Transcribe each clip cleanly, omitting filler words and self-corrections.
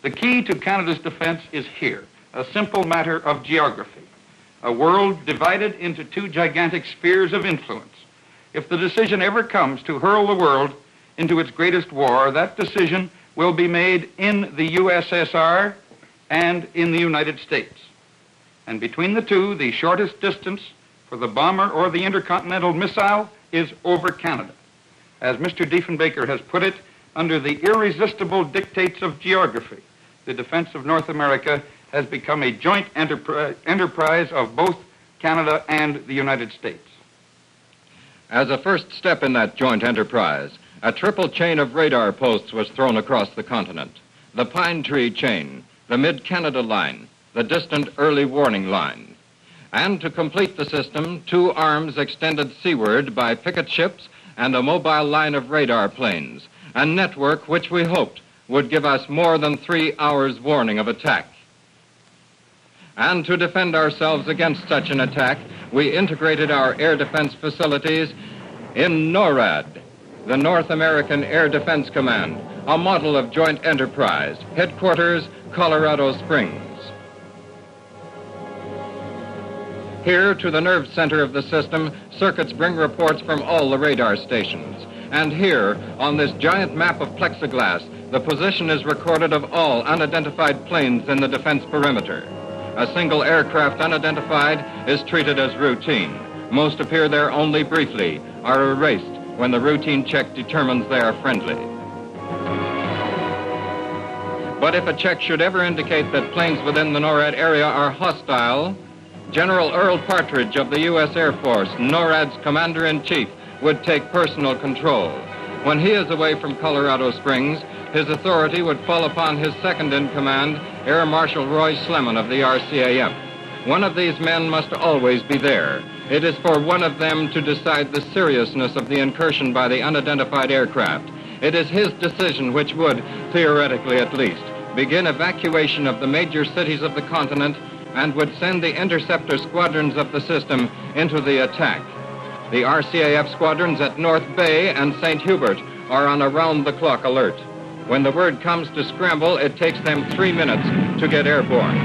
The key to Canada's defense is here, a simple matter of geography. A world divided into two gigantic spheres of influence. If the decision ever comes to hurl the world into its greatest war, that decision will be made in the U.S.S.R. and in the United States. And between the two, the shortest distance for the bomber or the intercontinental missile is over Canada. As Mr. Diefenbaker has put it, under the irresistible dictates of geography, the defense of North America has become a joint enterprise of both Canada and the United States. As a first step in that joint enterprise, a triple chain of radar posts was thrown across the continent. The Pine Tree Chain, the Mid-Canada Line, the distant Early Warning Line. And to complete the system, two arms extended seaward by picket ships and a mobile line of radar planes, a network which we hoped would give us more than 3 hours warning of attack. And to defend ourselves against such an attack, we integrated our air defense facilities in Norad, the North American Air Defense Command, a model of joint enterprise, headquarters, Colorado Springs. Here, to the nerve center of the system, circuits bring reports from all the radar stations. And here, on this giant map of plexiglass, the position is recorded of all unidentified planes in the defense perimeter. A single aircraft unidentified is treated as routine. Most appear there only briefly, are erased when the routine check determines they are friendly. But if a check should ever indicate that planes within the NORAD area are hostile, General Earl Partridge of the U.S. Air Force, NORAD's commander-in-chief, would take personal control. When he is away from Colorado Springs, his authority would fall upon his second-in-command, Air Marshal Roy Sleman of the RCAF. One of these men must always be there. It is for one of them to decide the seriousness of the incursion by the unidentified aircraft. It is his decision which would, theoretically at least, begin evacuation of the major cities of the continent and would send the interceptor squadrons of the system into the attack. The RCAF squadrons at North Bay and St. Hubert are on a round-the-clock alert. When the word comes to scramble, it takes them 3 minutes to get airborne.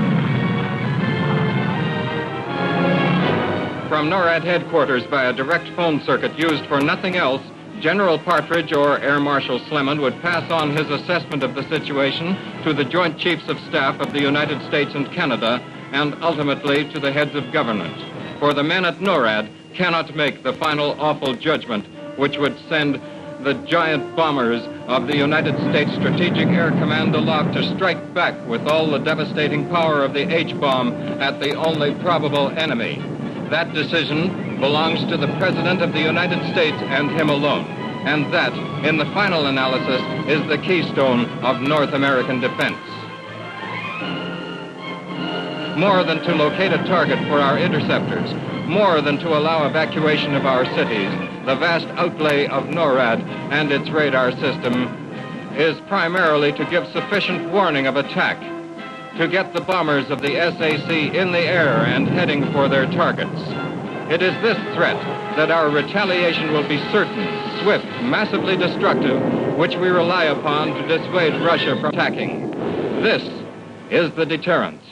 From NORAD headquarters by a direct phone circuit used for nothing else, General Partridge or Air Marshal Sleman would pass on his assessment of the situation to the Joint Chiefs of Staff of the United States and Canada and ultimately to the heads of government. For the men at NORAD cannot make the final awful judgment which would send the giant bombers of the United States Strategic Air Command aloft to strike back with all the devastating power of the H-bomb at the only probable enemy. That decision belongs to the President of the United States and him alone. And that, in the final analysis, is the keystone of North American defense. More than to locate a target for our interceptors, more than to allow evacuation of our cities, the vast outlay of NORAD and its radar system is primarily to give sufficient warning of attack, to get the bombers of the SAC in the air and heading for their targets. It is this threat that our retaliation will be certain, swift, massively destructive, which we rely upon to dissuade Russia from attacking. This is the deterrence.